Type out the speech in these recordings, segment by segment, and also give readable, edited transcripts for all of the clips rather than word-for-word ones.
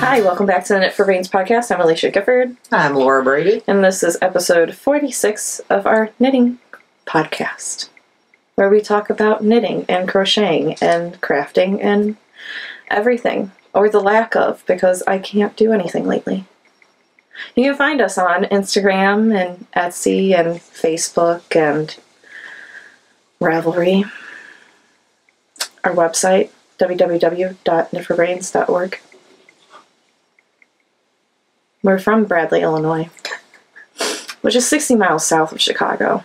Hi, welcome back to the Knit for Brains podcast. I'm Alisha Gifford. I'm Laura Brady. And this is episode 46 of our knitting podcast, where we talk about knitting and crocheting and crafting and everything, or the lack of, because I can't do anything lately. You can find us on Instagram and Etsy and Facebook and Ravelry. Our website, www.knitforbrains.org. We're from Bradley, Illinois, which is 60 miles south of Chicago.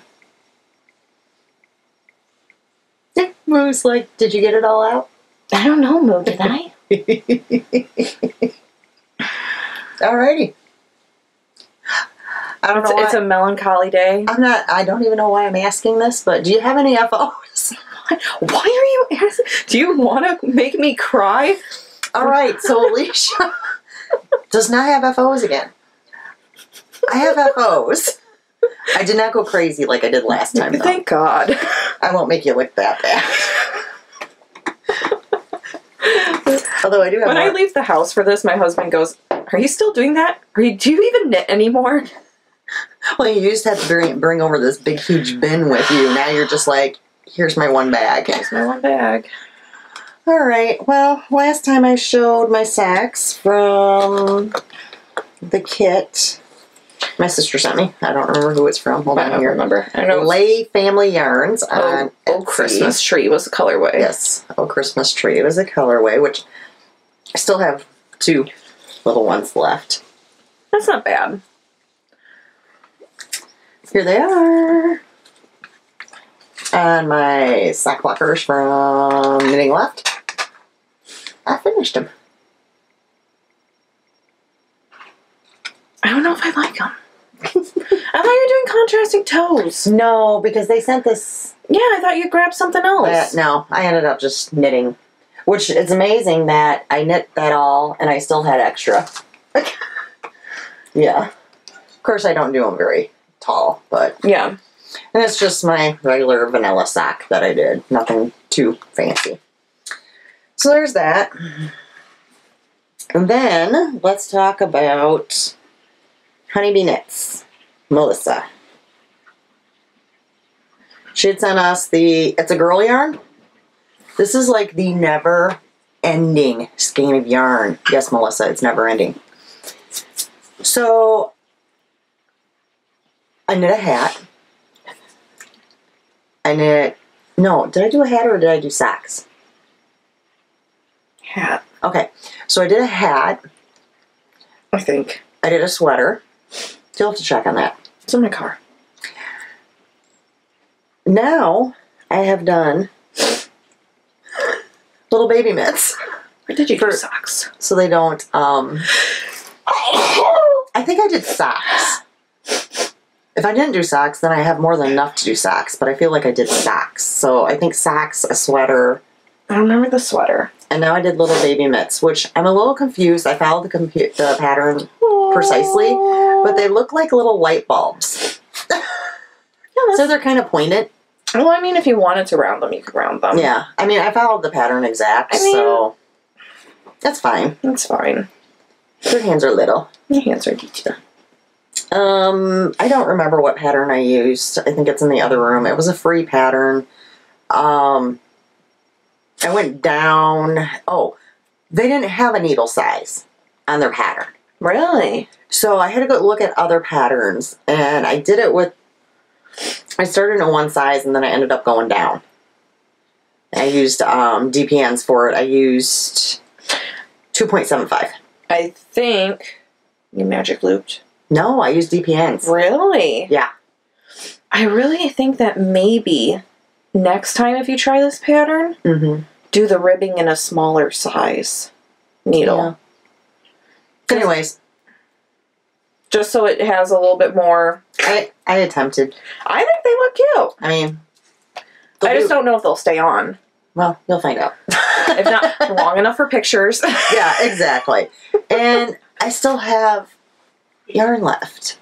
Yeah, I was like, did you get it all out? I don't know, Mo, did I? Alrighty. I don't know why. It's a melancholy day. I don't even know why I'm asking this, but do you have any FOs? Why are you asking? Do you want to make me cry? Alright, so Alisha does not have FOs again. I have FOs. I did not go crazy like I did last time, though. Thank God. I won't make you look that bad. Although I do have When I leave the house for this, my husband goes, "Are you still doing that? Do you even knit anymore?" Well, you used to have to bring over this big, huge bin with you. Now you're just like, here's my one bag. Here's my one bag. Alright, well, last time I showed my sacks from the kit my sister sent me. I don't remember who it's from. Hold on here. I don't remember. I know. Lay Family Yarns on Oh, Christmas Tree was a colorway. Yes. Oh, Christmas Tree. It was a colorway, which I still have 2 little ones left. That's not bad. Here they are. And my sock blockers from Knitting Left. I finished them. I don't know if I like them. I thought you were doing contrasting toes. No, because they sent this. Yeah, I thought you grabbed something else. No, I ended up just knitting. Which, it's amazing that I knit that all and I still had extra. Yeah. Of course, I don't do them very tall, but... Yeah. And it's just my regular vanilla sock that I did. Nothing too fancy. So there's that. And then, let's talk about Honeybee Knits. Melissa. She had sent us it's a girl yarn. This is like the never-ending skein of yarn. Yes, Melissa, it's never-ending. So, I knit a hat. No, did I do a hat or did I do socks? Hat. Okay, so I did a hat. I think. I did a sweater. You'll have to check on that. It's in my car. Now, I have done little baby mitts. Or did you do socks? So they don't, I think I did socks. If I didn't do socks, then I have more than enough to do socks, but I feel like I did socks. So I think socks, a sweater. I remember the sweater. And now I did little baby mitts, which I'm a little confused. I followed the pattern precisely, but they look like little light bulbs. So they're kind of pointed. Well, I mean, if you wanted to round them, you could round them. Yeah. I mean, I followed the pattern exact, so that's fine. That's fine. Your hands are little. Your hands are detailed. I don't remember what pattern I used. I think it's in the other room. It was a free pattern. I went down. Oh, they didn't have a needle size on their pattern. Really? So I had to go look at other patterns, and I did it with, I started in one size, and then I ended up going down. I used DPNs for it. I used 2.75. I think you magic looped. No, I used DPNs. Really? Yeah. I really think that maybe next time if you try this pattern, do the ribbing in a smaller size needle. Yeah. Anyways. Just so it has a little bit more... I attempted. I think they look cute. I mean... I just don't know if they'll stay on. Well, you'll find out. If not, long enough for pictures. Yeah, exactly. And I still have yarn left.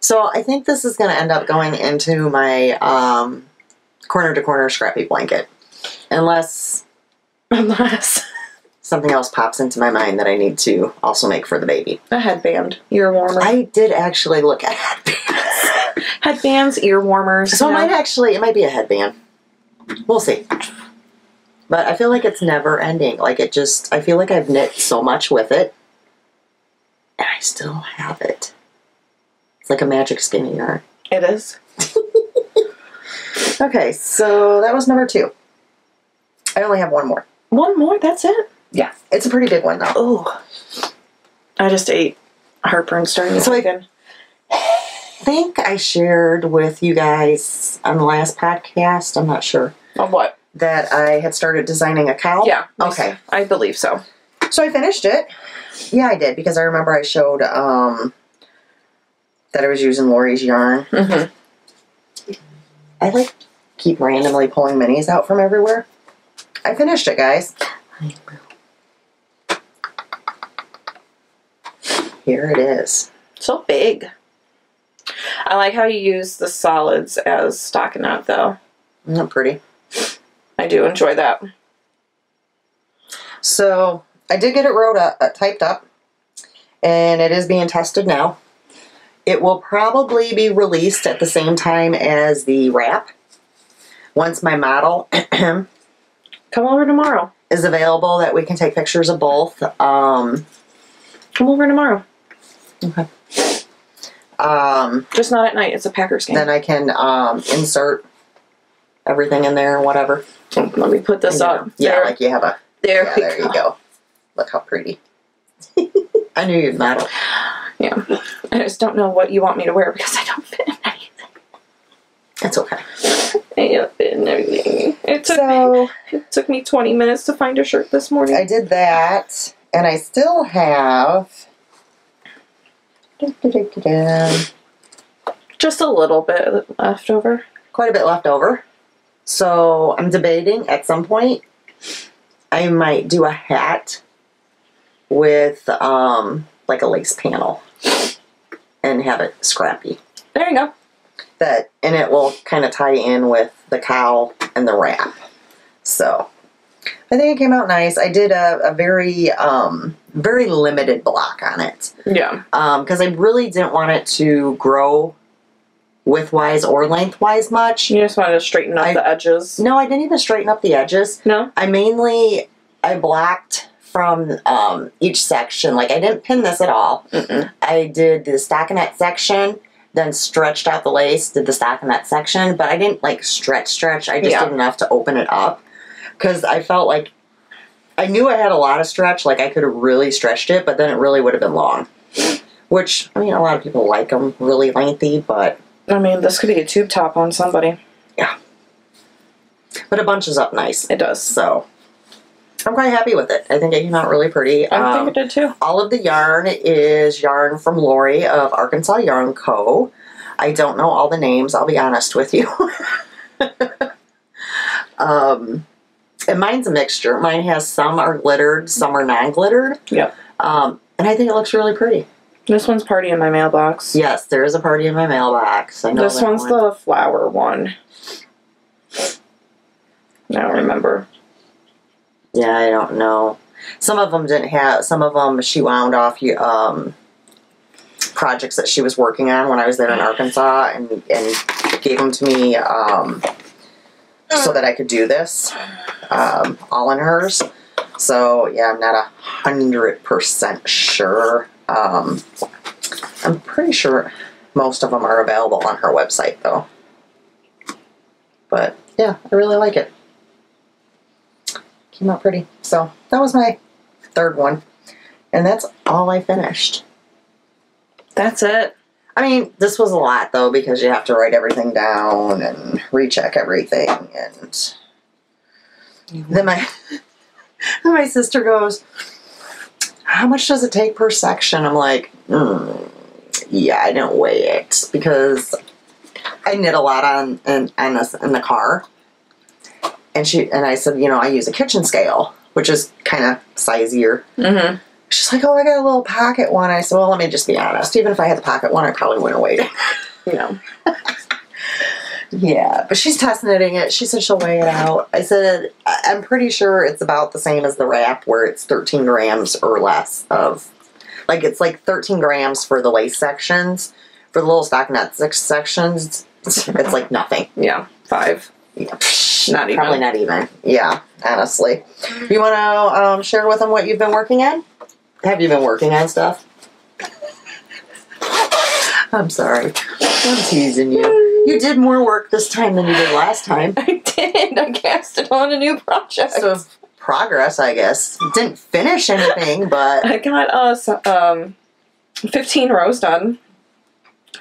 So I think this is going to end up going into my corner-to-corner scrappy blanket. Unless something else pops into my mind that I need to also make for the baby. A headband, ear warmer. I did actually look at headbands. Headbands, ear warmers. So it might be a headband. We'll see. But I feel like it's never ending. Like I feel like I've knit so much with it. And I still have it. It's like a magic skinny yarn. It is. Okay, so that was number 2. I only have one more. One more? That's it? Yeah. It's a pretty big one, though. Oh. I just ate heartburn starting So again. I think I shared with you guys on the last podcast, I'm not sure, On what? that I had started designing a cowl. Yeah. Okay. I believe so. So I finished it. Yeah, I did, because I remember I showed that I was using Lori's yarn. Mm-hmm. I keep randomly pulling minis out from everywhere. I finished it, guys. Here it is. So big. I like how you use the solids as stockinette, though. Isn't that pretty? I do enjoy that. So I did get it typed up, and it is being tested now. It will probably be released at the same time as the wrap. Once my model Come over tomorrow. is available, that we can take pictures of both. Come over tomorrow. Okay. Just not at night. It's a Packers game. Then I can insert everything in there and whatever. Let me put this up. Yeah, There. like you have a... There, Yeah, there you go. Look how pretty. I knew you'd model. Yeah. I just don't know what you want me to wear because I don't fit in anything. It's okay. I don't fit in everything. It took me 20 minutes to find a shirt this morning. I did that, and I still have... Just a little bit left over. Quite a bit left over. So I'm debating at some point I might do a hat with like a lace panel and have it scrappy. There you go. And it will kind of tie in with the cowl and the wrap. So I think it came out nice. I did a very very limited block on it. Yeah. Because I really didn't want it to grow widthwise or lengthwise much. You just wanted to straighten up the edges. No, I didn't even straighten up the edges. No? I blocked from each section. Like, I didn't pin this at all. Mm-mm. I did the stockinette section, then stretched out the lace, did the stockinette section, but I didn't, like, stretch. I just did enough to open it up. Because I felt like, I knew I had a lot of stretch, like I could have really stretched it, but then it really would have been long. Which, I mean, a lot of people like them really lengthy, but... I mean, this could be a tube top on somebody. Yeah. But it bunches up nice. It does. So, I'm quite happy with it. I think it came out really pretty. I think it did too. All of the yarn is yarn from Lori of Arkansas Yarn Co. I don't know all the names, I'll be honest with you. And mine's a mixture. Mine has some are glittered, some are non-glittered. Yep. And I think it looks really pretty. This one's party in my mailbox. Yes, there is a party in my mailbox. I know this that one's one. the flower one. I don't remember. Yeah, I don't know. Some of them didn't have. Some of them she wound off projects that she was working on when I was there in Arkansas, and gave them to me so that I could do this, all in hers. So yeah, I'm not 100% sure. I'm pretty sure most of them are available on her website, though. But yeah, I really like it. Came out pretty. So that was my third one. And that's all I finished. That's it. I mean, this was a lot, though, because you have to write everything down and recheck everything. And then my sister goes, how much does it take per section? I'm like, yeah, I didn't weigh it because I knit a lot in the car. And I said, you know, I use a kitchen scale, which is kind of sizier. Mm-hmm. She's like, oh, I got a little pocket one. I said, well, let me just be honest. Even if I had the pocket one, I probably wouldn't have weighed it. No. Yeah, but she's test knitting it. She said she'll weigh it out. I said, I'm pretty sure it's about the same as the wrap, where it's 13 grams or less of, like, it's like 13 grams for the lace sections. For the little stockinette sections, it's like nothing. Yeah, 5. Yeah. Not even. Probably not even. Yeah, honestly. You want to share with them what you've been working on? Have you been working on stuff? I'm sorry. I'm teasing you. You did more work this time than you did last time. I did. I cast it on a new project. So, progress, I guess. Didn't finish anything, but... I got us 15 rows done.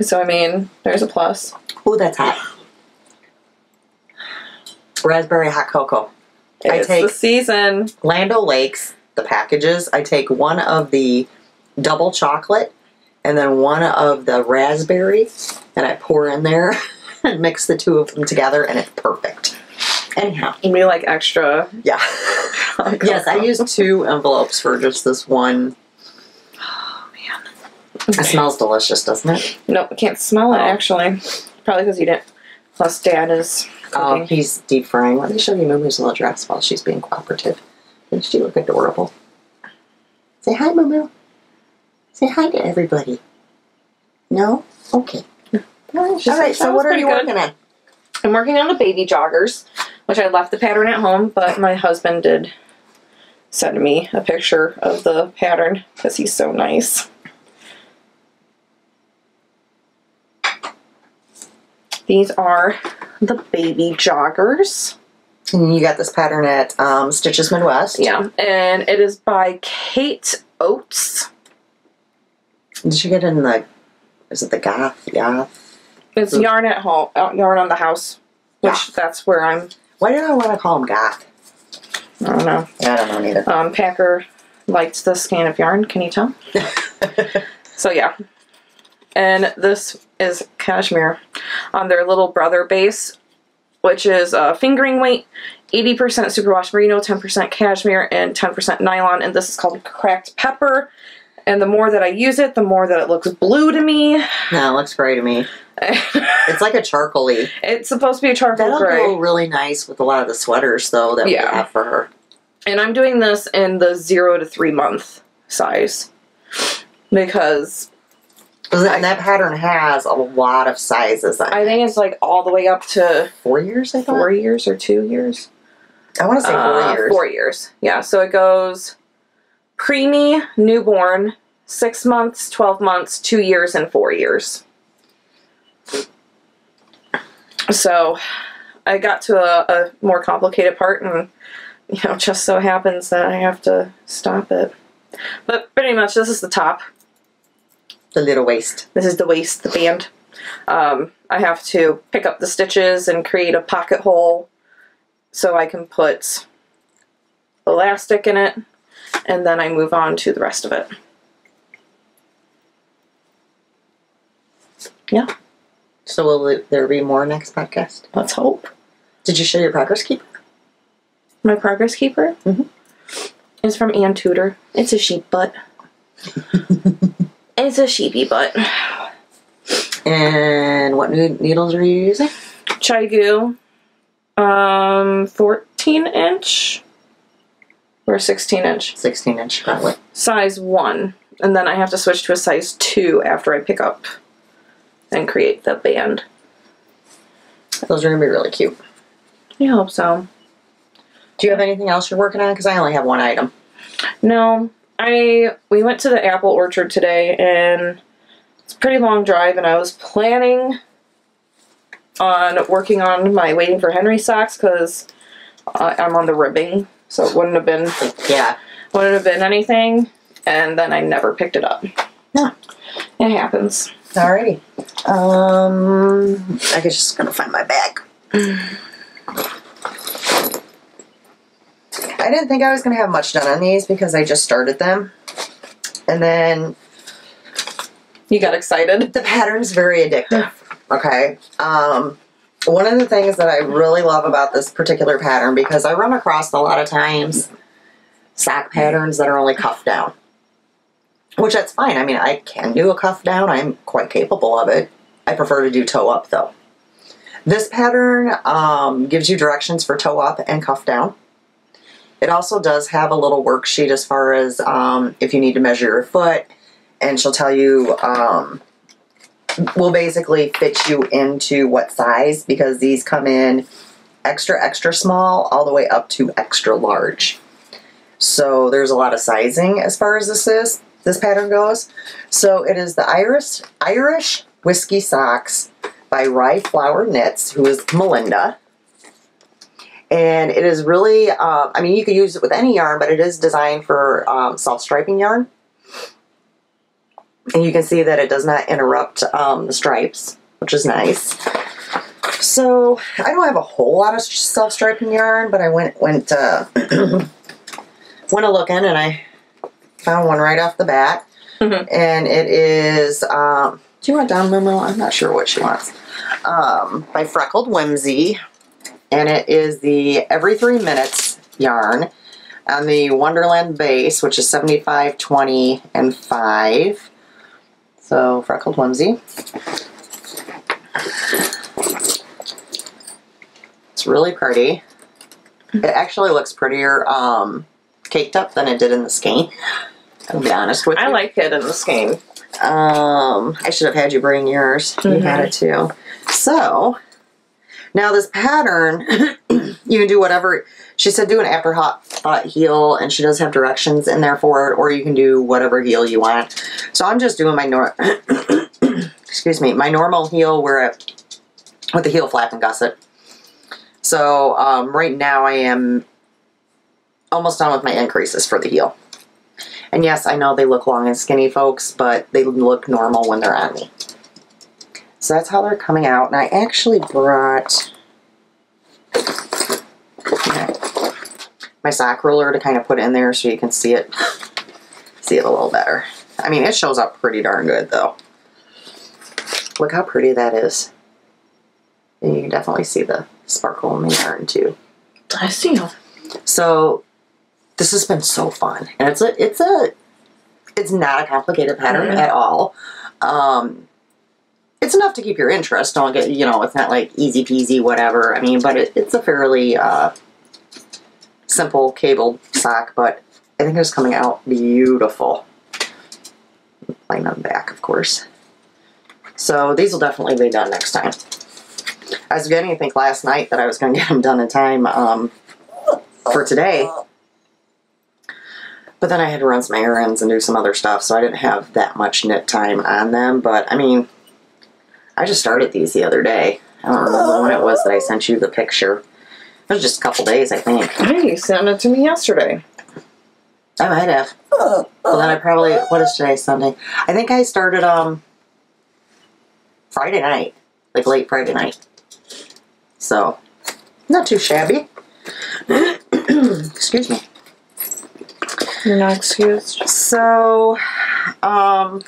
So, I mean, there's a plus. Ooh, that's hot. Raspberry hot cocoa. It's the season. Land O'Lakes, the packages. I take one of the double chocolate and then one of the raspberry, and I pour in there and mix the two of them together, and it's perfect. Anyhow. You mean like extra? Yeah. Yes, I used 2 envelopes for just this one. Oh, man. It smells delicious, doesn't it? Nope, I can't smell it, actually. Probably because you didn't. Plus, Dad is cooking. Oh, he's deep frying. Let me show you Moo-Moo's little dress while she's being cooperative. Doesn't she look adorable? Say hi, Moo-Moo. Say hi to everybody. No? Okay. All right, so what are you working on? I'm working on the baby joggers, which I left the pattern at home, but my husband did send me a picture of the pattern because he's so nice. These are the baby joggers. And you got this pattern at Stitches Midwest. Yeah, and it is by Kate Oates. Did you get it in the, is it the Goth? It's Yarn at Home, Yarn on the House, which that's where I'm. Why did I want to call them Goth? I don't know. Yeah, I don't know neither. Packer liked the skein of yarn, can you tell? So yeah. And this is cashmere on their little brother base, which is fingering weight, 80% superwash merino, 10% cashmere, and 10% nylon. And this is called cracked pepper. And the more that I use it, the more that it looks blue to me. No, it looks gray to me. It's like a charcoal-y. It's supposed to be a charcoal That'll gray. go really nice with a lot of the sweaters, though, that we have for her. And I'm doing this in the 0 to 3 month size. Because... And that pattern has a lot of sizes. I think it's like all the way up to... 4 years, I thought? 4 years or 2 years? I want to say 4 years. 4 years. Yeah, so it goes preemie, newborn, 6 months, 12 months, 2 years, and 4 years. So I got to a more complicated part, and just so happens that I have to stop it. But pretty much this is the top. The little waist. This is the waist, the band. I have to pick up the stitches and create a pocket hole so I can put elastic in it, and then I move on to the rest of it. Yeah. So will there be more next podcast? Let's hope. Did you show your progress keeper? My progress keeper? Mm-hmm. It's from Ann Tudor. It's a sheep butt. It's a sheepy butt. And what needles are you using? Chaigu. 14 inch or 16 inch? 16 inch, probably. Size 1. And then I have to switch to a size 2 after I pick up and create the band. Those are going to be really cute. I hope so. Do you have anything else you're working on? Because I only have one item. No. We went to the apple orchard today, and it's a pretty long drive, and I was planning on working on my Waiting for Henry socks because I'm on the ribbing, so it wouldn't have been anything, and then I never picked it up. No. It happens. Alrighty. I guess just gonna find my bag. I didn't think I was gonna have much done on these because I just started them. And then you got excited. The pattern's very addictive. Okay. One of the things that I really love about this particular pattern, because I run across a lot of times sock patterns that are only cuff down. Which that's fine. I mean, I can do a cuff down. I'm quite capable of it. I prefer to do toe up though. This pattern gives you directions for toe up and cuff down. It also does have a little worksheet as far as if you need to measure your foot, and she'll tell you, will basically fit you into what size, because these come in extra, extra small all the way up to extra large. So there's a lot of sizing as far as this pattern goes. So it is the Irish Whiskey Socks by Rye Flower Knits, who is Melinda. And it is really, I mean, you can use it with any yarn, but it is designed for self-striping yarn. And you can see that it does not interrupt the stripes, which is nice. So I don't have a whole lot of self-striping yarn, but I went a looking, and I found one right off the bat. And it is, do you want Don Mumu? I'm not sure what she wants. By Freckled Whimsy. And it is the Every 3 Minutes yarn on the Wonderland base, which is 75, 20, and 5. So, Freckled Whimsy. It's really pretty. It actually looks prettier caked up than it did in the skein. I'll be honest with you. I like it in the skein. I should have had you bring yours. You had it too. So, now this pattern, you can do whatever. She said do an afterthought heel, and she does have directions in there for it, or you can do whatever heel you want. So I'm just doing my excuse me, my normal heel with the heel flap and gusset. So right now I am almost done with my increases for the heel. And yes, I know they look long and skinny, folks, but they look normal when they're on me. So that's how they're coming out. And I actually brought my sock ruler to kind of put in there so you can see it a little better. I mean, it shows up pretty darn good, though. Look how pretty that is. And you can definitely see the sparkle in the yarn, too. I see them. So this has been so fun. And it's not a complicated pattern at all. It's enough to keep your interest. Don't get, it's not like easy peasy, whatever. I mean, but it's a fairly simple cabled sock, but I think it's coming out beautiful. Line on the back, of course. So these will definitely be done next time. I was beginning to think last night that I was going to get them done in time for today. But then I had to run some errands and do some other stuff, so I didn't have that much knit time on them. But, I mean, I just started these the other day. I don't remember when it was that I sent you the picture. It was just a couple days, I think. Hey, you sent it to me yesterday. I might have. Well, then I probably... What is today? Sunday. I think I started Friday night. Like, late Friday night. So, not too shabby. Excuse me. You're not excused. So, I'm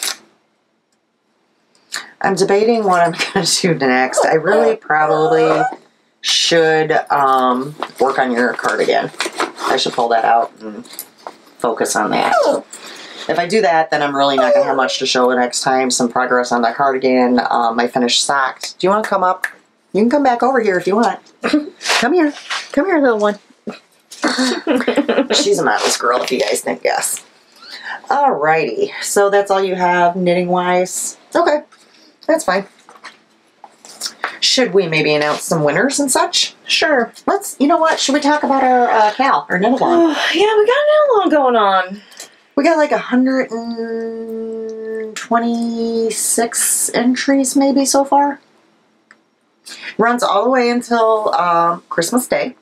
debating what I'm going to do next. I really probably should work on your cardigan. I should pull that out and focus on that. If I do that, then I'm really not going to have much to show the next time. Some progress on the cardigan, my finished socks. Do you want to come up? You can come back over here if you want. Come here. Come here, little one. She's a modest girl, if you guys didn't guess. Alrighty. So that's all you have knitting-wise? Okay. That's fine. Should we maybe announce some winners and such? Sure. You know what? Should we talk about our our knit-along? Yeah, we got a knit-along going on. We got like 126 entries maybe so far. Runs all the way until Christmas Day.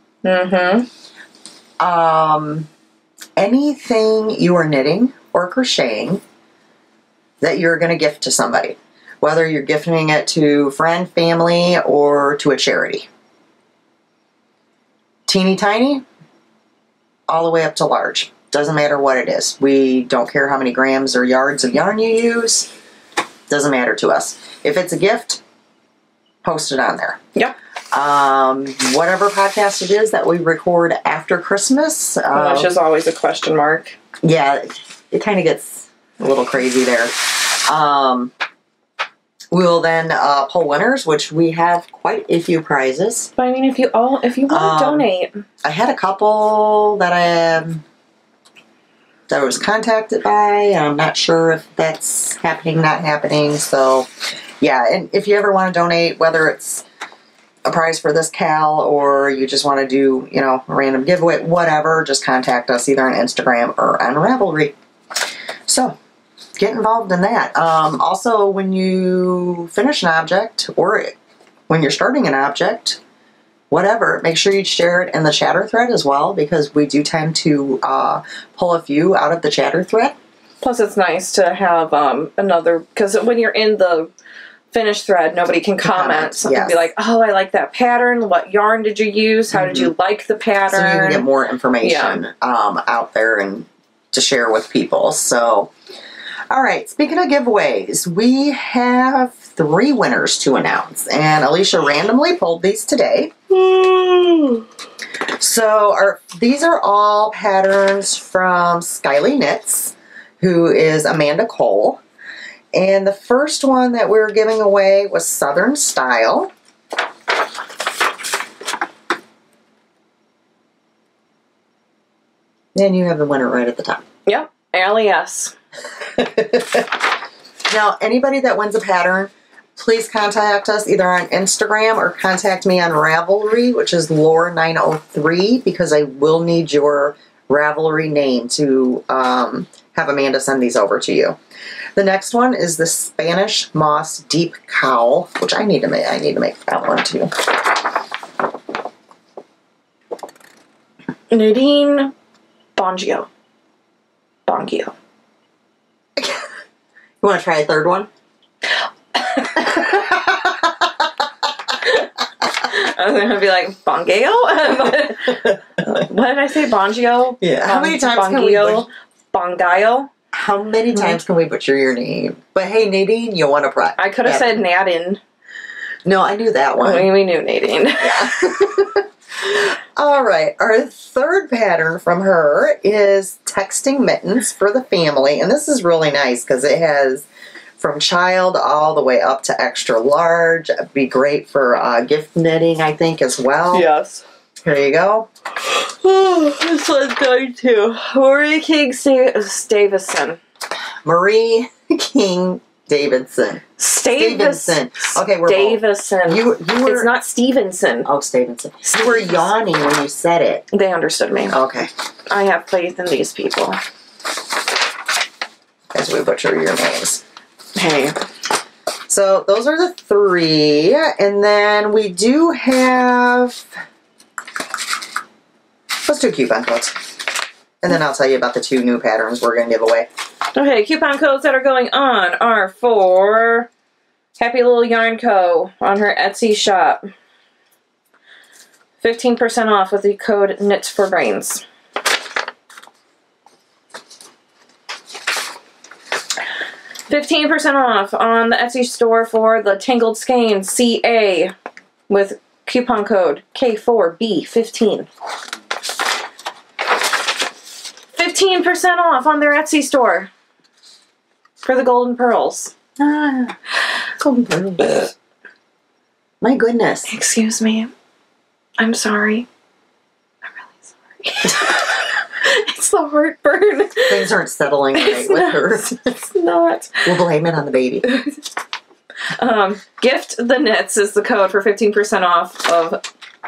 Anything you are knitting or crocheting that you're going to gift to somebody. Whether you're gifting it to friend, family, or to a charity. Teeny tiny, all the way up to large. Doesn't matter what it is. We don't care how many grams or yards of yarn you use. Doesn't matter to us. If it's a gift, post it on there. Yep. Whatever podcast it is that we record after Christmas. Which is always a question mark. Yeah, it kind of gets a little crazy there. We will then pull winners, which we have quite a few prizes. But I mean, if you want to donate, I had a couple that I was contacted by. I'm not sure if that's happening, not happening. So, yeah. And if you ever want to donate, whether it's a prize for this Cal or you just want to do, a random giveaway, whatever, just contact us either on Instagram or on Ravelry. So, get involved in that. Also, when you finish an object or when you're starting an object, whatever, make sure you share it in the chatter thread as well, because we do tend to pull a few out of the chatter thread. Plus, it's nice to have another, because when you're in the finished thread, nobody can comment. So yes. Be like, oh, I like that pattern. What yarn did you use? How did you like the pattern? So you can get more information out there and to share with people. So, all right, speaking of giveaways, we have 3 winners to announce, and Alisha randomly pulled these today. So these are all patterns from Skyly Knits, who is Amanda Cole. And the first one that we were giving away was Southern Style. And you have the winner right at the top. Yep, Alias. Now, anybody that wins a pattern, please contact us either on Instagram or contact me on Ravelry, which is Lore903, because I will need your Ravelry name to have Amanda send these over to you. The next one is the Spanish Moss Deep Cowl, which I need to make that one too. Nadine Bongio. You want to try a third one? I was going to be like, Bongio? What did I say? Bongio? Yeah. How many times Bongio? How many times can we butcher your name? But hey, Nadine, you want to try. I could have said Nadine. No, I knew that one. We knew Nadine. Yeah. All right. Our third pattern from her is Texting Mittens for the Family. And this is really nice because it has from child all the way up to extra large. It'd be great for gift knitting, I think, as well. Yes. Here you go. Oh, this one's going to Marie King Davison. Marie King Davidson. Stevenson. Okay, we're Davison. You were. It's not Stevenson. Oh, Stevenson. You were yawning when you said it. They understood me. Okay. I have faith in these people. As we butcher your names. Hey. So those are the 3, and then we do have. Let's do coupon codes. And then I'll tell you about the 2 new patterns we're going to give away. Okay, coupon codes that are going on are for Happy Little Yarn Co. on her Etsy shop. 15% off with the code Knits for Brains. 15% off on the Etsy store for the Tangled Skein CA with coupon code K4B15. 15% off on their Etsy store for the Golden Pearls. Golden Pearls. My goodness. Excuse me. I'm sorry. I'm really sorry. It's the heartburn. Things aren't settling right with her. It's not. We'll blame it on the baby. Gift the Knits is the code for 15% off of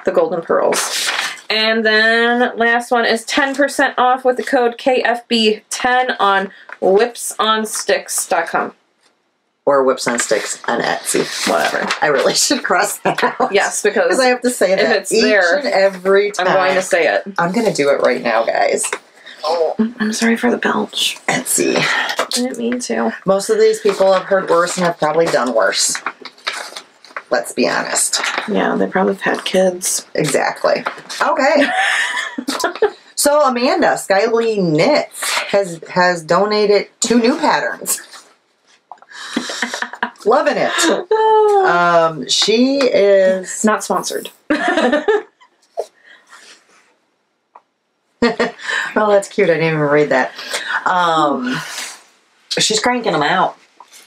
the Golden Pearls. And then last one is 10% off with the code KFB10 on whipsonsticks.com. Or Whips on Sticks on Etsy. Whatever. I really should cross that out. Yes, because I have to say that if it's each there, and every time. I'm going to say it. I'm going to do it right now, guys. Oh, I'm sorry for the belch. Etsy. I didn't mean to. Most of these people have heard worse and have probably done worse. Let's be honest. Yeah, they probably have had kids. Exactly. Okay. So Amanda, Skyly Knits, has donated 2 new patterns. Loving it. She is not sponsored. Oh, that's cute. I didn't even read that. She's cranking them out.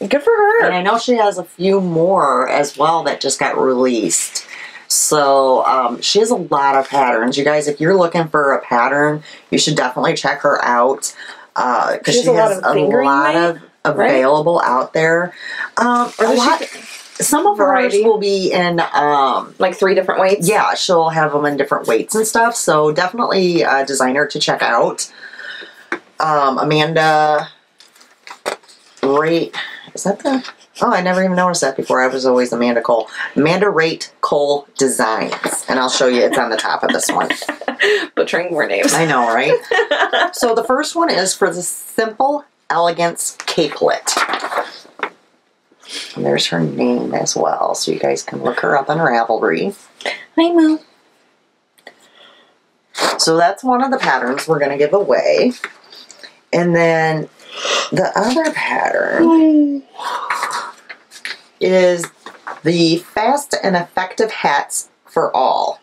Good for her. And I know she has a few more as well that just got released. So she has a lot of patterns. You guys, if you're looking for a pattern, you should definitely check her out. Because she has a lot of available out there. Some of hers will be in like 3 different weights. Yeah, she'll have them in different weights and stuff. So definitely a designer to check out. Amanda Rate, is that the? Oh, I never even noticed that before. I was always Amanda Cole. Amanda Rate Cole Designs, and I'll show you. It's on the top of this one. Butchering more names. I know, right? So the first one is for the Simple Elegance Capelet. And there's her name as well, so you guys can look her up on Ravelry. Hi, Moo. So that's one of the patterns we're going to give away. And then the other pattern is the Fast and Effective Hats for All.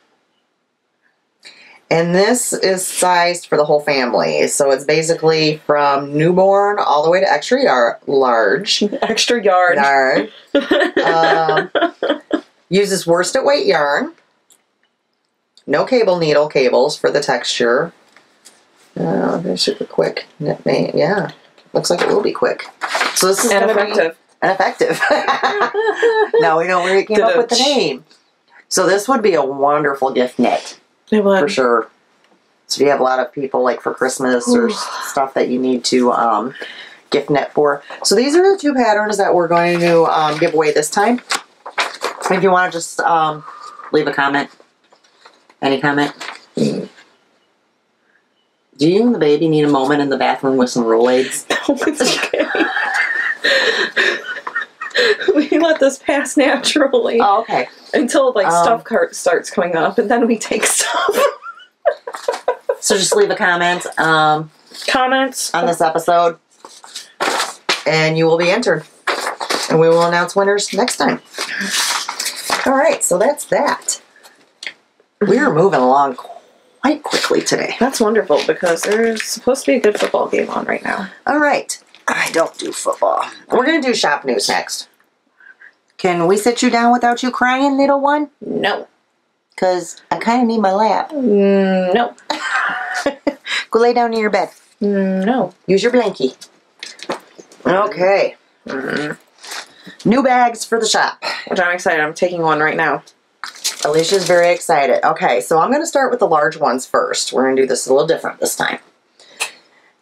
And this is sized for the whole family. So it's basically from newborn all the way to extra large. Extra yard. Uses worsted weight yarn. No cable needle cables for the texture. They're super quick. Yeah. Looks like it will be quick. So this is going to be effective. Now we know where it came up with the name. So this would be a wonderful gift knit. It would. For sure. So if you have a lot of people like for Christmas or stuff that you need to gift knit for. So these are the 2 patterns that we're going to give away this time. If you want to just leave a comment. Any comment? Do you and the baby need a moment in the bathroom with some Rolaids? No, it's okay. We let this pass naturally. Oh, okay. Until stuff cart starts coming up, and then we take stuff. So just leave a comment. Comments on this episode, and you will be entered. And we will announce winners next time. All right, so that's that. We are moving along quite quickly today. That's wonderful, because there's supposed to be a good football game on right now. All right. I don't do football. We're going to do shop news next. Can we sit you down without you crying, little one? No. Because I kind of need my lap. No. Go lay down in your bed. No. Use your blankie. Okay. New bags for the shop. Which I'm excited. I'm taking one right now. Alicia's very excited. Okay, so I'm going to start with the large ones first. We're going to do this a little different this time.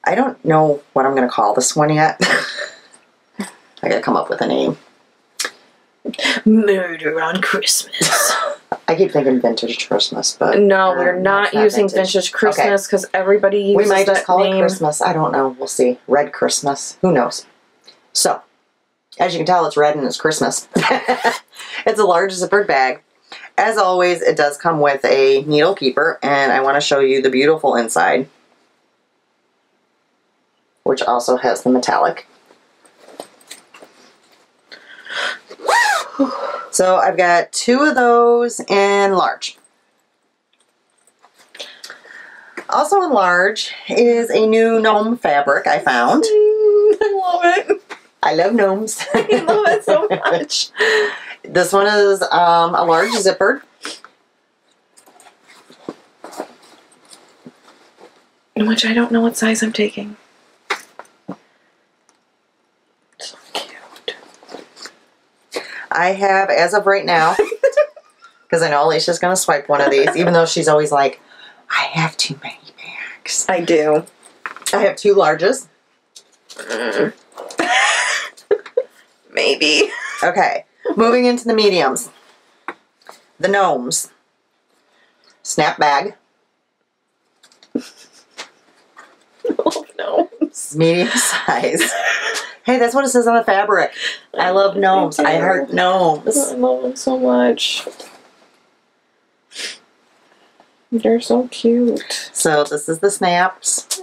I don't know what I'm going to call this one yet. I got to come up with a name. Murder on Christmas. I keep thinking vintage Christmas, but... No, we're not using vintage Christmas, because everybody uses we might just call name. it Christmas. I don't know. We'll see. Red Christmas. Who knows? So, as you can tell, it's red and it's Christmas. It's a large zippered bag. As always, it does come with a needle keeper, and I want to show you the beautiful inside, which also has the metallic. So I've got 2 of those in large. Also in large is a new gnome fabric I found. I love it. I love gnomes. I love it so much. This one is a large zippered. Which I don't know what size I'm taking. So cute. I have, as of right now, because I know Alicia's going to swipe one of these, even though she's always like, I have too many bags. I do. I have 2 larges. Maybe. Okay, moving into the mediums. The gnomes. Snap bag. Oh, gnomes. Medium size. Hey, that's what it says on the fabric. I love gnomes. I heart gnomes. I love them so much. They're so cute. So this is the snaps.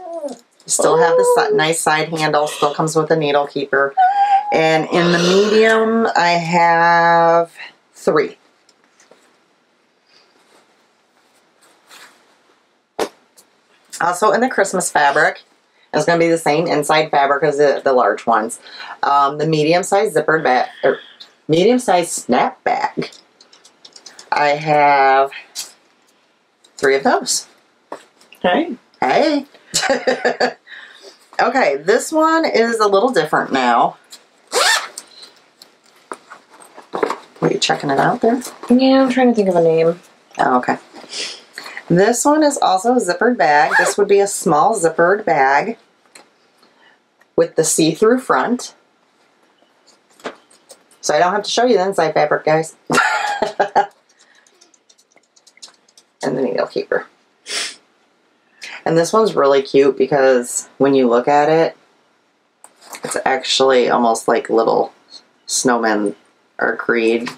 Still have the nice side handle. Still comes with a needle keeper. And in the medium, I have 3. Also in the Christmas fabric, It's going to be the same inside fabric as the large ones. The medium-sized zippered bag, or medium-sized snap bag. I have 3 of those. Hey. Hey. Okay, this one is a little different now. Are you checking it out there? Yeah, I'm trying to think of a name. Oh, okay. This one is also a zippered bag. This would be a small zippered bag with the see-through front. So I don't have to show you the inside fabric, guys. And the needle keeper. And this one's really cute because when you look at it, it's actually almost like little snowmen are creed.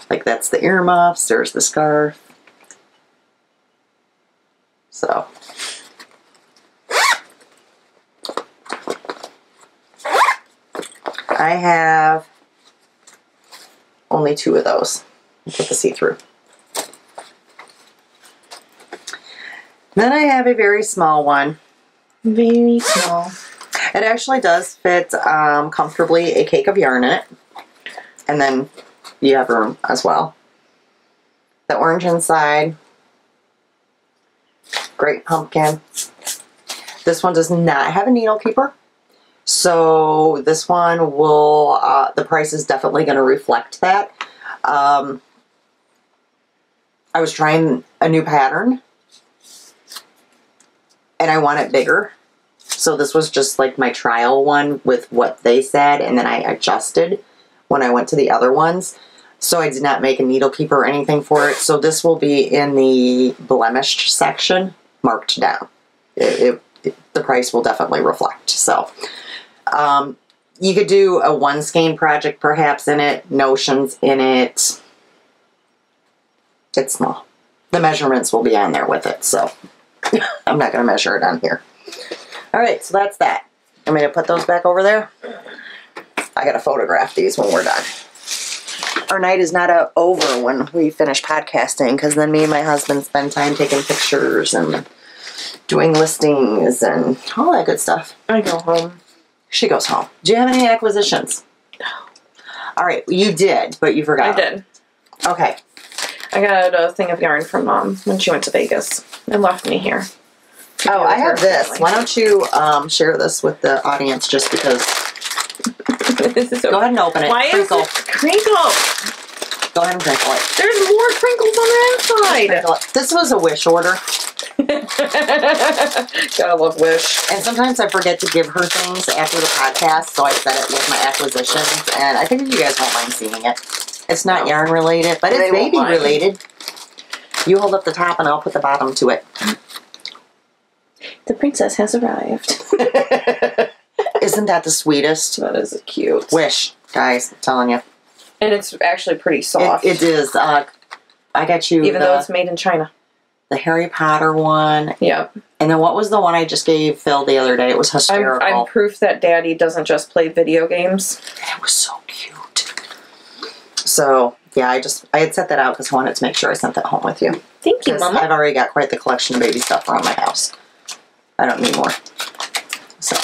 Like that's the earmuffs, there's the scarf. So. I have only 2 of those with the see-through. Then I have a very small one. Very small. It actually does fit comfortably a cake of yarn in it. And then you have room as well. The orange inside. Great pumpkin. This one does not have a needle keeper. So this one will, the price is definitely going to reflect that. I was trying a new pattern. And I want it bigger. So this was just like my trial one with what they said. And then I adjusted when I went to the other ones. So I did not make a needle keeper or anything for it. So this will be in the blemished section, marked down. The price will definitely reflect. So you could do a 1 skein project perhaps in it. Notions in it. It's small. The measurements will be on there with it. So I'm not going to measure it on here. Alright, so that's that. I'm going to put those back over there. I got to photograph these when we're done. Our night is not over when we finish podcasting, because then me and my husband spend time taking pictures and doing listings and all that good stuff. I go home. She goes home. Do you have any acquisitions? No. Alright, you did, but you forgot. I did. Okay. I got a thing of yarn from Mom when she went to Vegas and left me here. Oh, I have this. Why don't you share this with the audience just because. So go ahead and open it. Why crinkle. is it crinkle? Go ahead and crinkle it. There's more crinkles on the inside. This was a Wish order. Gotta love Wish. And sometimes I forget to give her things after the podcast, so I set it with my acquisitions, and I think you guys won't mind seeing it. It's not yarn related, but it's baby related. You hold up the top and I'll put the bottom to it. The princess has arrived. Isn't that the sweetest? That is cute. Wish, guys, I'm telling you. And it's actually pretty soft. It is. I got you. Even though it's made in China. The Harry Potter one. Yep. And then what was the one I just gave Phil the other day? It was hysterical. I'm proof that Daddy doesn't just play video games. It was so cute. So, yeah, I had set that out because I wanted to make sure I sent that home with you. Thank you, Mama. I've already got quite the collection of baby stuff around my house. I don't need more. So.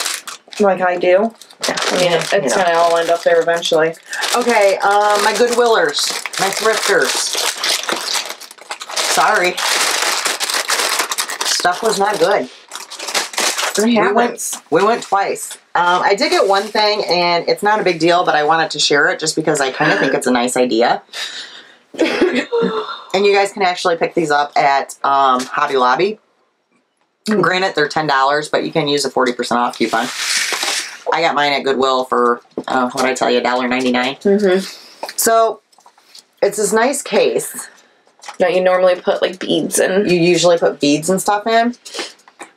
Like I do? Yeah. I mean, it's going to all end up there eventually. Okay, my Goodwillers. My thrifters. Sorry. Stuff was not good. We went twice. I did get one thing, and it's not a big deal, but I wanted to share it just because I kind of think it's a nice idea. And you guys can actually pick these up at Hobby Lobby. Granted, they're $10, but you can use a 40% off coupon. I got mine at Goodwill for, what did I tell you, $1.99. Mm-hmm. So, it's this nice case. That you normally put, like, beads in. You usually put beads and stuff in.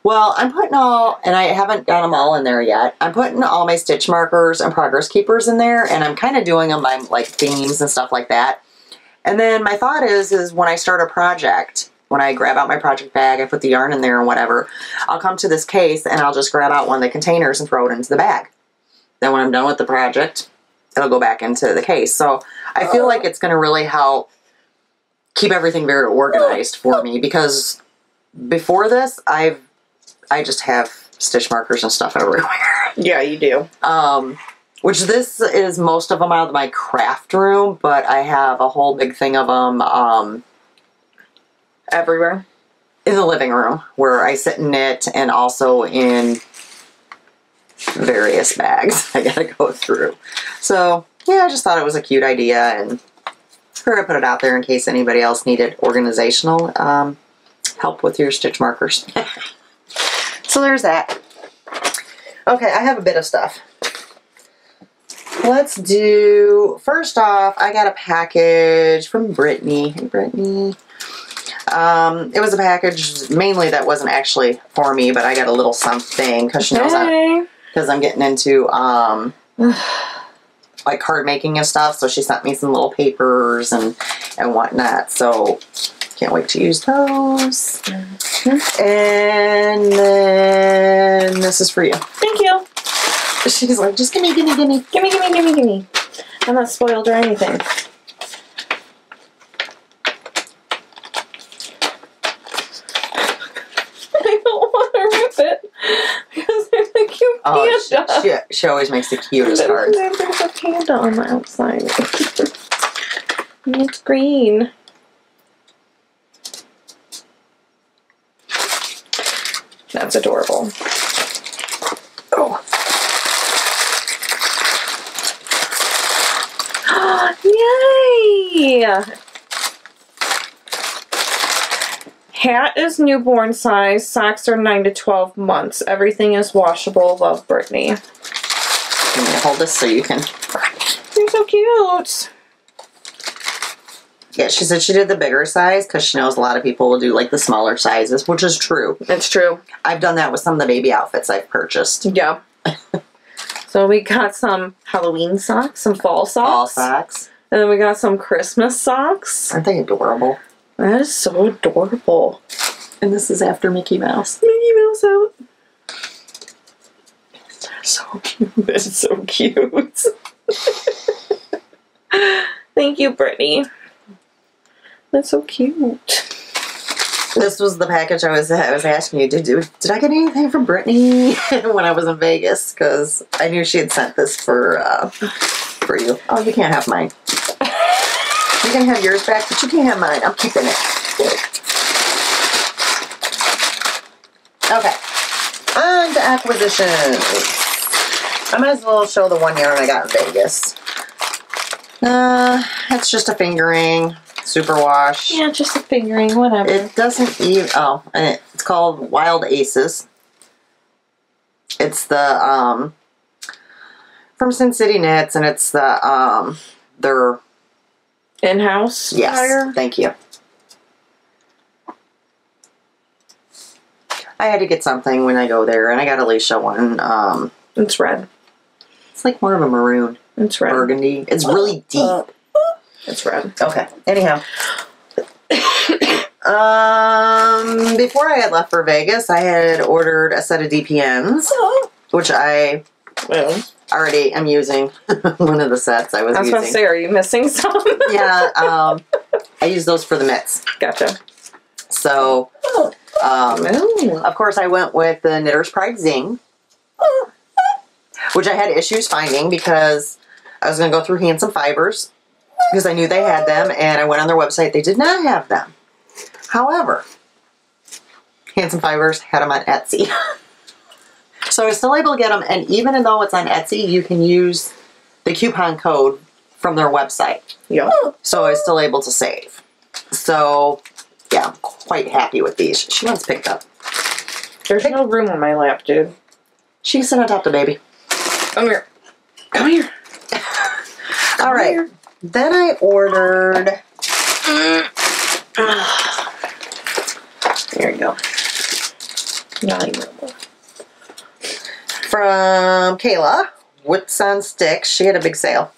Well, I'm putting all, and I haven't got them all in there yet. I'm putting all my stitch markers and progress keepers in there, and I'm kind of doing them by, like, themes and stuff like that. And then my thought is when I start a project, when I grab out my project bag, I put the yarn in there and whatever, I'll come to this case and I'll just grab out one of the containers and throw it into the bag. Then when I'm done with the project, it'll go back into the case. So I feel like it's going to really help keep everything very organized for me, because before this, I just have stitch markers and stuff everywhere. Yeah, you do. Which this is most of them out of my craft room, but I have a whole big thing of them Everywhere. in the living room where I sit and knit, and also in various bags I gotta go through. So yeah, I just thought it was a cute idea, and figured I'd put it out there in case anybody else needed organizational help with your stitch markers. So there's that. Okay, I have a bit of stuff. Let's do, first off, I got a package from Brittany. Hey, Brittany. It was a package mainly that wasn't actually for me, but I got a little something because she knows because I'm getting into like card making and stuff. So she sent me some little papers and whatnot. So can't wait to use those. And then this is for you. Thank you. She's like, just gimme. Gimme. I'm not spoiled or anything. I don't want to rip it because there's a cute panda. She always makes the cutest cards. There's a panda on the outside. And it's green. That's adorable. Oh. Yay! Hat is newborn size. Socks are 9 to 12 months. Everything is washable. Love, Brittany. Can you hold this so you can... You're so cute. Yeah, she said she did the bigger size because she knows a lot of people will do like the smaller sizes, which is true. It's true. I've done that with some of the baby outfits I've purchased. Yeah. So we got some Halloween socks, some fall socks. Fall socks. And then we got some Christmas socks. Aren't they adorable? That is so adorable. And this is after Mickey Mouse. Mickey Mouse out. So cute. It's so cute. Thank you, Brittany. That's so cute. This was the package I was asking you. Did I get anything from Brittany when I was in Vegas? Because I knew she had sent this for you. Oh, you can't have mine. You can have yours back, but you can't have mine. I'm keeping it. Okay. On to acquisitions. I might as well show the one yarn I got in Vegas. It's just a fingering. Superwash. Yeah, just a fingering, whatever. It doesn't even... Oh, and it's called Wild Aces. It's the, from Sin City Knits, and it's the, their... In-house Yes, fire? thank you. I had to get something when I go there, and I got Alisha one. It's red. It's like more of a maroon. It's red. Burgundy. It's really deep. It's red. Okay. Anyhow. Before I had left for Vegas, I had ordered a set of DPNs, which I already am using. One of the sets I was using. I was going to say, are you missing some? Yeah. I use those for the mitts. Gotcha. So, of course, I went with the Knitter's Pride Zing, which I had issues finding because I was going to go through Handsome Fibers because I knew they had them, and I went on their website. They did not have them. However, Handsome Fibers had them on Etsy. So I was still able to get them, and even though it's on Etsy, you can use the coupon code from their website. Yeah. So I was still able to save. So, yeah, I'm quite happy with these. She wants picked up. There's no room on my lap, dude. She can sit on top of the baby. Come here. Come here. All right. Here. Then I ordered... There you go. Not even. From Kayla, Wits on Sticks. She had a big sale.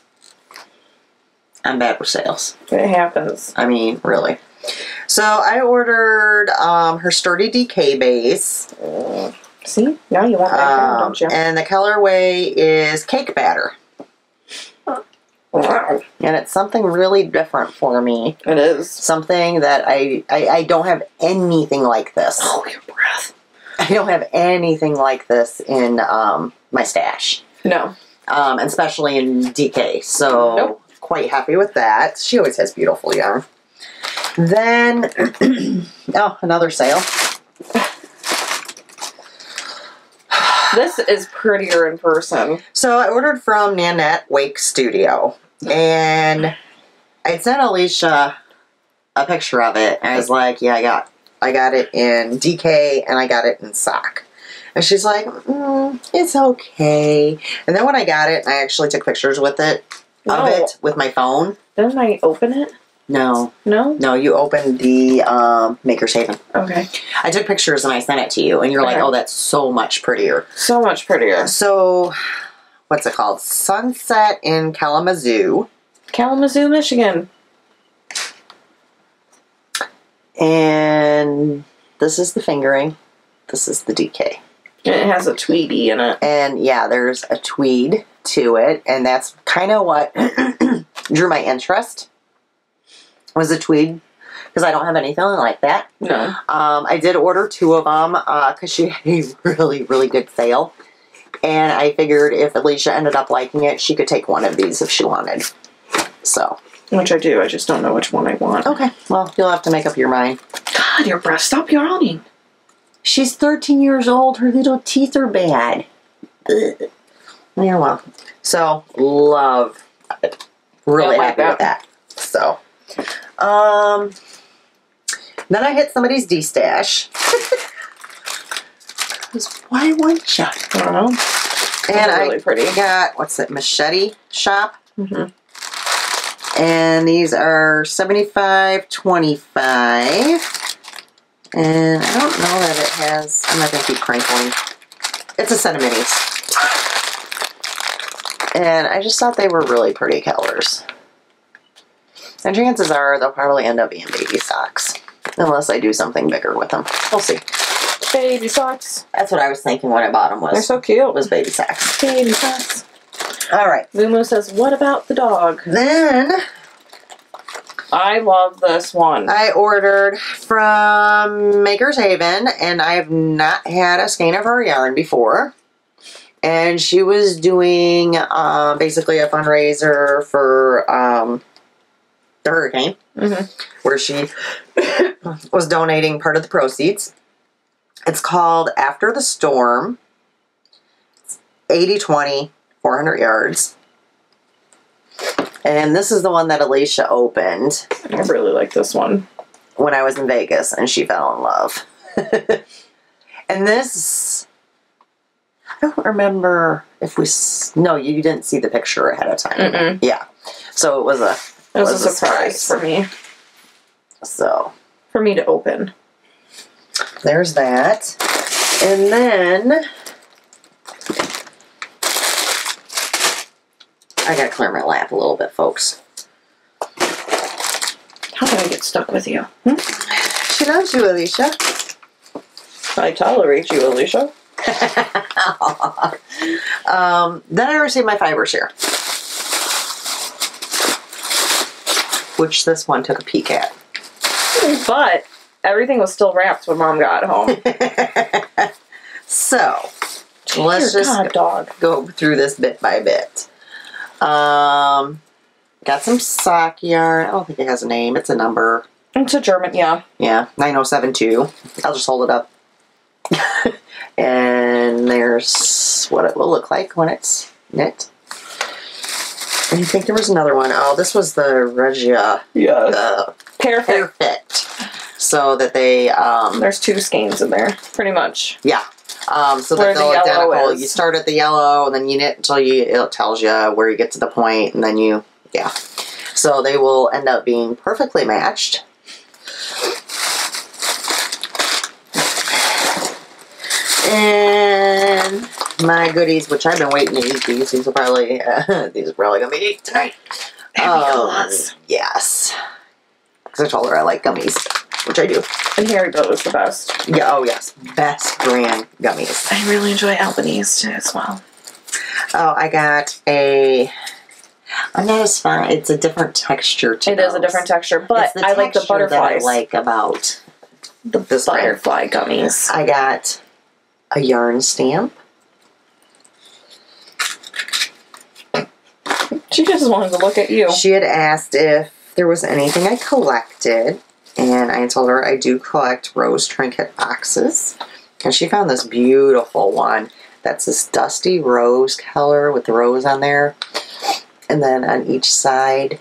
I'm bad with sales. It happens. I mean, really. So I ordered her Sturdy DK base. See? Now you want that down, don't you? And the colorway is Cake Batter. Wow. And it's something really different for me. It is. Something that I don't have anything like this. Oh, your breath. I don't have anything like this in my stash. No. Especially in DK. So, nope. Quite happy with that. She always has beautiful yarn. Then, oh, another sale. This is prettier in person. So I ordered from Nanette Wake Studio, and I sent Alisha a picture of it, and I was like, yeah, I got it in DK, and I got it in sock. And she's like, it's okay. And then when I got it, I actually took pictures with it, of it, with my phone. Didn't I open it? No. No? No, you opened the Maker's Haven. Okay. I took pictures and I sent it to you, and you're like, oh, that's so much prettier. So much prettier. So, what's it called? Sunset in Kalamazoo. Kalamazoo, Michigan. And this is the fingering. This is the DK. And it has a tweedy in it. And yeah, there's a tweed to it, and that's kind of what drew my interest. Was a tweed, because I don't have anything like that. No. I did order 2 of them because she had a really, really good sale. And I figured if Alisha ended up liking it, she could take one of these if she wanted. So. Which I do. I just don't know which one I want. Okay. Well, you'll have to make up your mind. God, your breast, stop yawning. She's 13 years old. Her little teeth are bad. Ugh. Yeah, well. So, love it. Really happy with that. So. Then I hit somebody's D-stash. Why wouldn't you? I don't know. And really pretty. I got, what's it, Machete Shop? Mm-hmm. And these are $75.25. And I don't know that it has, I'm not going to keep crinkling. It's a set of minis. And I just thought they were really pretty colors. And chances are they'll probably end up being baby socks. Unless I do something bigger with them. We'll see. Baby socks. That's what I was thinking when I bought them. They're so cute. Was baby socks. Baby socks. Alright. Mumu says, what about the dog? Then I love this one. I ordered from Maker's Haven, and I have not had a skein of her yarn before. And she was doing basically a fundraiser for the hurricane, where she was donating part of the proceeds. It's called After the Storm. It's 80-20, 400 yards. And this is the one that Alisha opened. I really like this one. When I was in Vegas, and she fell in love. And this, I don't remember if we, no, you didn't see the picture ahead of time. Yeah. So it was a surprise for me. So. For me to open. There's that. And then I gotta clear my lap a little bit, folks. How did I get stuck with you? She loves you, Alisha. I tolerate you, Alisha. Then I received my fiber share, which this one took a peek at. But everything was still wrapped when Mom got home. So, let's just go through this bit by bit. Got some sock yarn. I don't think it has a name. It's a number. It's a German, yeah. Yeah, 9072. I'll just hold it up. And there's what it will look like when it's knit. And I think there was another one. Oh, this was the Regia. Yeah. Perfect. So that they... there's 2 skeins in there, pretty much. Yeah. So that they're identical. You start at the yellow, and then you knit until it tells you where you get to the point, and then you... Yeah. So they will end up being perfectly matched. And my goodies, which I've been waiting to eat these. These are probably going to be eaten tonight. Yes. Because I told her I like gummies, which I do. And Haribo is the best. Yeah. Oh yes, best brand gummies. I really enjoy Albanese as well. Oh, I got a. I'm not as fun. It's a different texture to It is a different texture, but I like the butterflies. That I like about the butterfly gummies. I got a yarn stamp. She just wanted to look at you. She had asked if there was anything I collected, and I told her I do collect rose trinket boxes. And she found this beautiful one that's this dusty rose color with the rose on there. And then on each side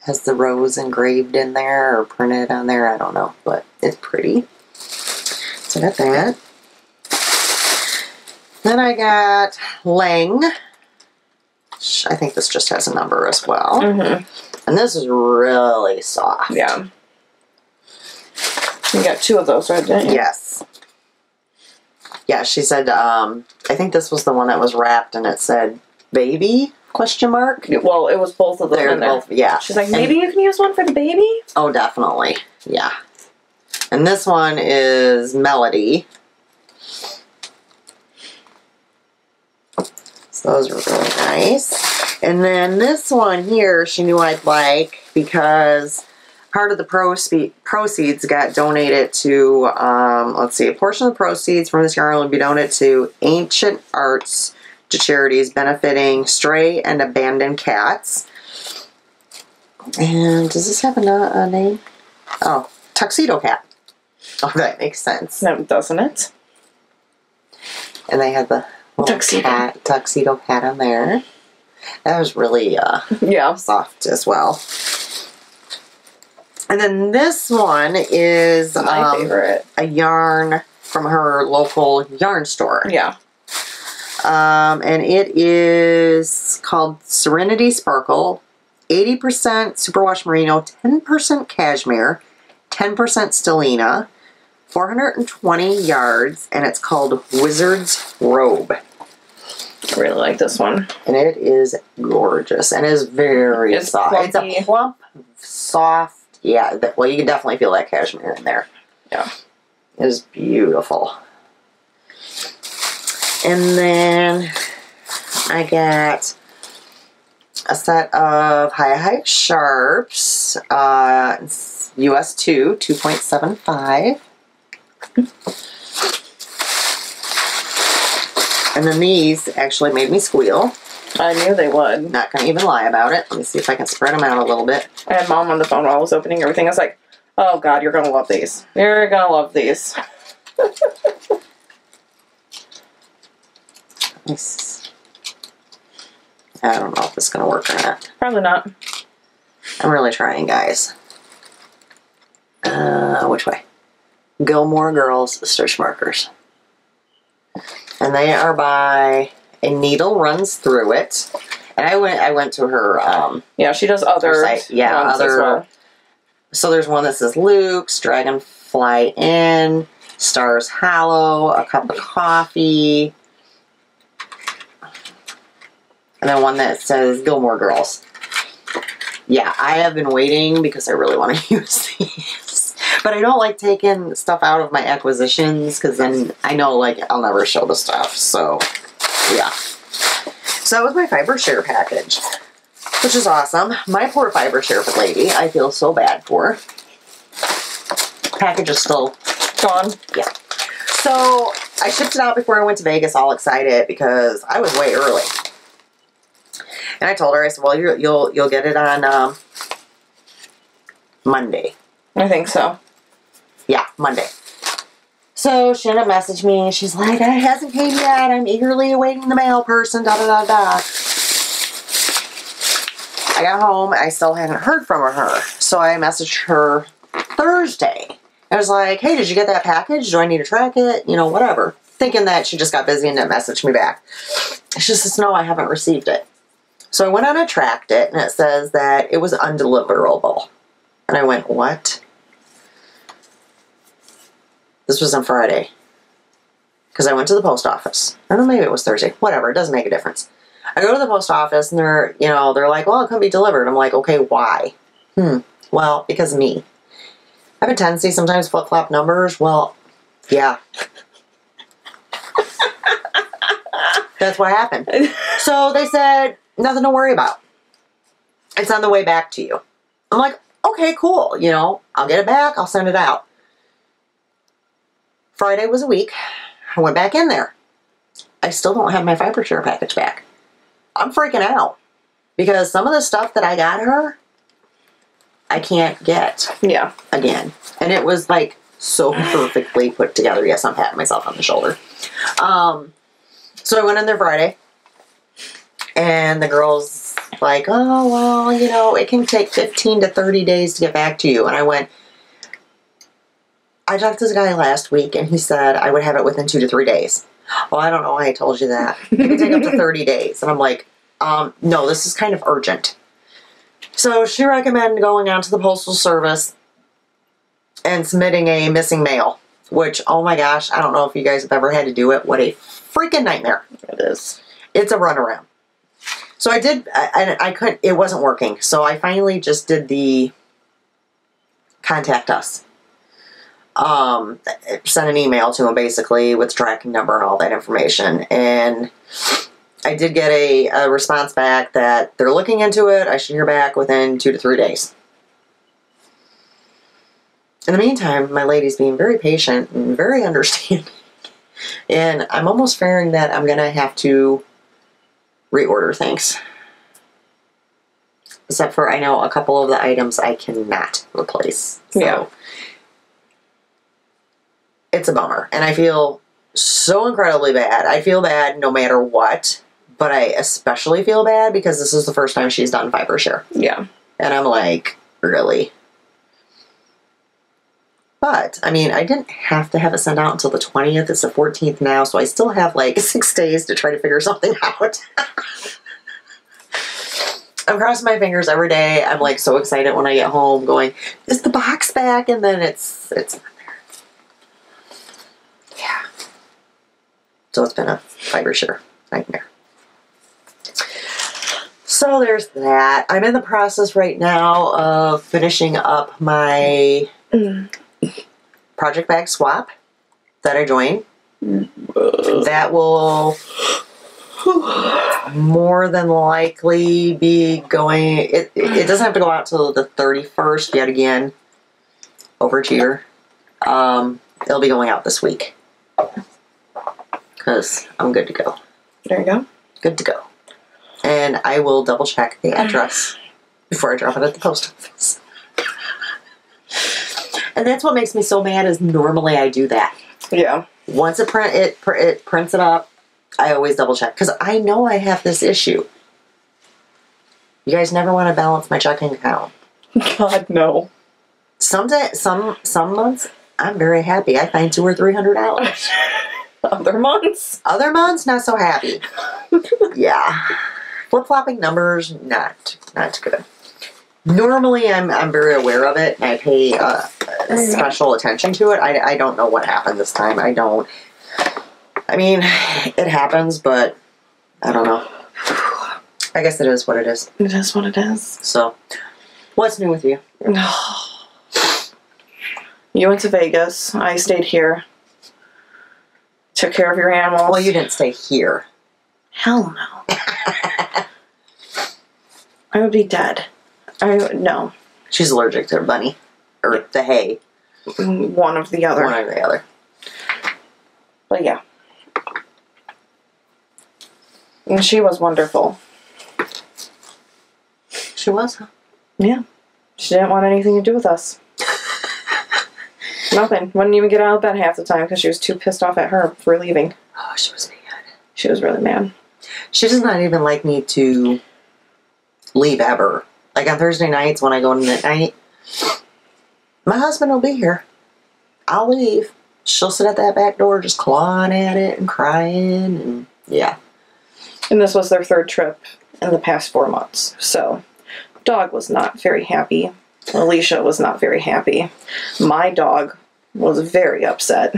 has the rose engraved in there or printed on there. I don't know, but it's pretty. So I got that. Then I got Lang. I think this just has a number as well. And this is really soft. Yeah. You got 2 of those, right? Didn't you? Yes. Yeah, she said, I think this was the one that was wrapped and it said, baby, question mark? Well, it was both of them in there. Both, yeah. She's like, maybe you can use one for the baby? Oh, definitely. Yeah. And this one is Melody. So those were really nice. And then this one here, she knew I'd like because part of the proceeds got donated to, let's see, a portion of the proceeds from this yarn will be donated to Ancient Arts to charities benefiting stray and abandoned cats. And does this have a name? Oh, Tuxedo Cat. Oh, that makes sense. No, doesn't it? And they had the tuxedo cat on there. That was really yeah, soft as well. And then this one is my favorite. A yarn from her local yarn store. Yeah. And it is called Serenity Sparkle. 80% superwash merino, 10% cashmere, 10% stellina, 420 yards, and it's called Wizard's Robe. I really like this one. And it is gorgeous and is very soft. Plumpy. It's a plump, soft, yeah, well, you can definitely feel that cashmere in there. Yeah. It is beautiful. And then I got a set of High Sharps, US 2, 2.75. And then these actually made me squeal. I knew they would. Not going to even lie about it. Let me see if I can spread them out a little bit. I had Mom on the phone while I was opening everything. I was like, oh God, you're going to love these. You're going to love these. Nice. I don't know if this is going to work or not. Probably not. I'm really trying, guys. Which way? Gilmore Girls Stitch Markers. And they are by A Needle Runs Through It. And I went to her yeah, she does other site. Yeah, ones as well. So there's one that says Luke's, Dragonfly Inn, Stars Hollow, A Cup of Coffee, and then one that says Gilmore Girls. Yeah, I have been waiting because I really want to use these. But I don't like taking stuff out of my acquisitions because then I know like I'll never show the stuff. So, yeah. So that was my Fiber Share package, which is awesome. My poor Fiber Share lady, I feel so bad for. Package is still Gone. Yeah. So I shipped it out before I went to Vegas, all excited because I was way early. And I told her, I said, "Well, you'll get it on Monday." I think so. Yeah, Monday. So she ended up messaging me. She's like, "It hasn't came yet. I'm eagerly awaiting the mail person." Da da da da. I got home. I still hadn't heard from her, so I messaged her Thursday. I was like, "Hey, did you get that package? Do I need to track it? You know, whatever." Thinking that she just got busy and didn't message me back. She says, "No, I haven't received it." So I went on and tracked it, and it says that it was undeliverable. And I went, "What?" This was on Friday. Because I went to the post office. I don't know, maybe it was Thursday. Whatever, it doesn't make a difference. I go to the post office, and they're like, "Well, it couldn't be delivered." I'm like, "Okay, why?" Well, because of me. I have a tendency sometimes flip-flop numbers. Well, yeah. That's what happened. So they said, "Nothing to worry about. It's on the way back to you." I'm like, "Okay, cool. I'll get it back. I'll send it out." Friday was a week. I went back in there. I still don't have my FiberShare package back. I'm freaking out. Because some of the stuff that I got her, I can't get again. And it was like so perfectly put together. Yes, I'm patting myself on the shoulder. So I went in there Friday. And the girl's like, oh, well, you know, it can take 15 to 30 days to get back to you. And I went, I talked to this guy last week, and he said I would have it within 2 to 3 days. Well, I don't know why I told you that. It can take up to 30 days. And I'm like, no, this is kind of urgent. So she recommended going out to the Postal Service and submitting a missing mail, which, oh my gosh, I don't know if you guys have ever had to do it. What a freaking nightmare. It is. It's a runaround. So I did, I couldn't, it wasn't working. So I finally just did the contact us. Sent an email to him basically with the tracking number and all that information. And I did get a response back that they're looking into it. I should hear back within 2 to 3 days. In the meantime, my lady's being very patient and very understanding. And I'm almost fearing that I'm going to have to reorder things. Except for I know a couple of the items I cannot replace. So Yeah. It's a bummer. And I feel so incredibly bad. I feel bad no matter what. But I especially feel bad because this is the first time she's done FiberShare. Yeah. And I'm like, really? But, I mean, I didn't have to have it sent out until the 20th. It's the 14th now, so I still have like 6 days to try to figure something out. I'm crossing my fingers every day. I'm like so excited when I get home going, is the box back? And then it's not there. Yeah. So it's been a FiberShare nightmare. So there's that. I'm in the process right now of finishing up my project bag swap that I joined. That will more than likely be going, it doesn't have to go out till the 31st yet again. Overachiever. It'll be going out this week. Because I'm good to go. There you go. Good to go. And I will double check the address before I drop it at the post office. And that's what makes me so mad is normally I do that. Yeah. Once it prints it up, I always double check. Because I know I have this issue. You guys never want to balance my checking account. God, no. Some months, I'm very happy. I find $200 or $300. Other months? Other months, not so happy. Yeah. Flip-flopping numbers, not good. Normally, I'm very aware of it, and I pay special attention to it. I don't know what happened this time. I mean, it happens, but I don't know. I guess it is what it is. It is what it is. So, what's new with you? You went to Vegas. I stayed here. Took care of your animals. Well, you didn't stay here. Hell no. I would be dead. No. She's allergic to her bunny. Or the hay. One of the other. One or the other. But yeah. And she was wonderful. She was, huh? Yeah. She didn't want anything to do with us. Nothing. Wouldn't even get out of bed half the time because she was too pissed off at her for leaving. Oh, she was mad. She was really mad. She does not even like me to leave ever. Like on Thursday nights when I go to midnight, my husband will be here. I'll leave. She'll sit at that back door just clawing at it and crying and yeah. And this was their 3rd trip in the past 4 months. So, dog was not very happy. Alisha was not very happy. My dog was very upset.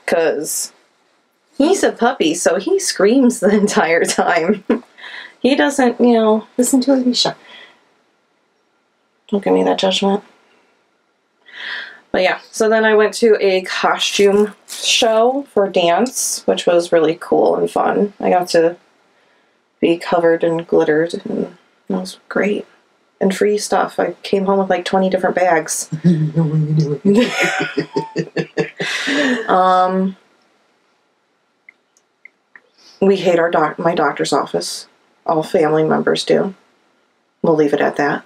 Because he's a puppy, so he screams the entire time. He doesn't, Listen to Alisha. Don't give me that judgment. But yeah, so then I went to a costume show for dance, which was really cool and fun. I got to be covered and glittered, and it was great. And free stuff. I came home with like 20 different bags. We hate my doctor's office. All family members do. We'll leave it at that.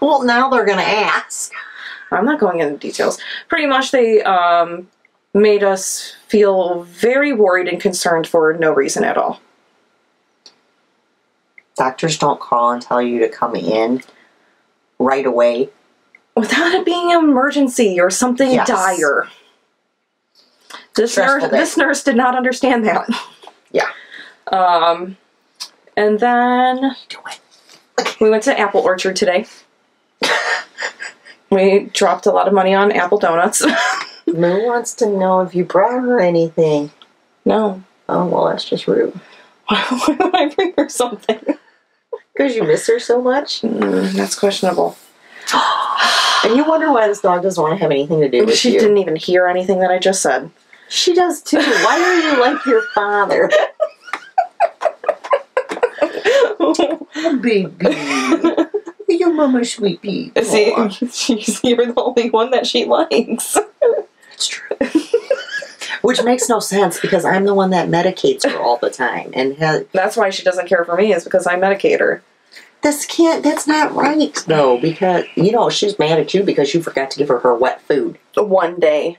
Well, now they're going to ask. I'm not going into details. Pretty much they made us feel very worried and concerned for no reason at all. Doctors don't call and tell you to come in right away. Without it being an emergency or something dire. This nurse did not understand that. Yeah. And then we went to Apple Orchard today. We dropped a lot of money on apple donuts. Moo wants to know if you brought her anything. No. Oh, well, that's just rude. Why would I bring her something? Because you miss her so much? That's questionable. And you wonder why this dog doesn't want to have anything to do with you. She didn't even hear anything that I just said. She does too. Why are you like your father? Baby. Your mama's sweet baby. See, you're the only one that she likes. It's true. Which makes no sense because I'm the one that medicates her all the time. And that's why she doesn't care for me, is because I medicate her. That's not right, though, because, she's mad at you because you forgot to give her wet food. One day.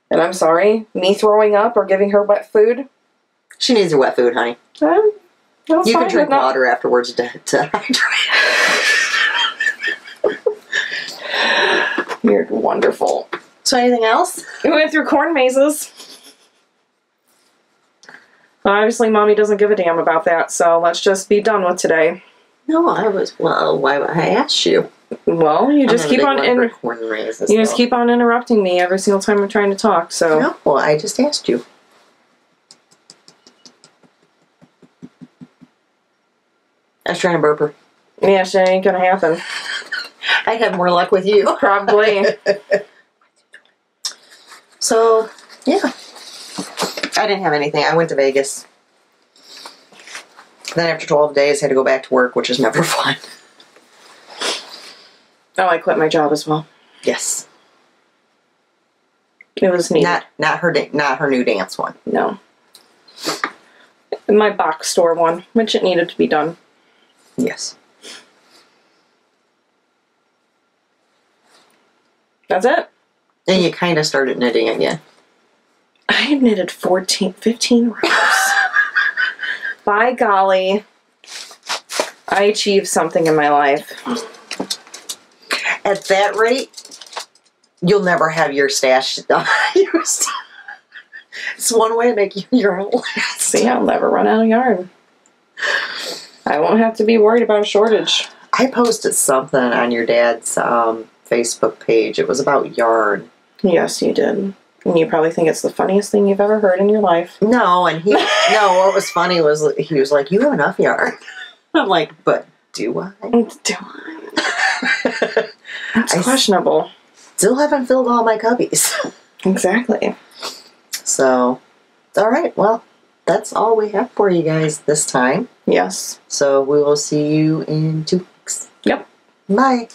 And I'm sorry, me throwing up or giving her wet food? She needs her wet food, honey. You can drink water afterwards to hydrate. You're wonderful. So anything else? We went through corn mazes. Obviously, Mommy doesn't give a damn about that, so let's just be done with today. No, why would I ask you? Well, you just keep on keep on interrupting me every single time I'm trying to talk, so. No, well, I just asked you. I was trying to burp her. Yeah, shit ain't gonna happen. I'd have more luck with you. Probably. So, yeah. I didn't have anything. I went to Vegas. Then after 12 days, I had to go back to work, which is never fun. Oh, I quit my job as well. Yes. It was neat. Not her new dance one. No. My box store one, which it needed to be done. Yes. That's it. And you kind of started knitting again. I had knitted 15 rows. By golly, I achieved something in my life. At that rate, you'll never have your stash used. It's one way to make your own last. See, I'll never run out of yarn. I won't have to be worried about a shortage. I posted something on your dad's Facebook page. It was about yarn. Yes, you did. And you probably think it's the funniest thing you've ever heard in your life. No, what was funny was he was like, you have enough yarn. I'm like, but do I? Do I? That's questionable. Still haven't filled all my cubbies. Exactly. So, all right, well, that's all we have for you guys this time. Yes. So we will see you in 2 weeks. Yep. Bye.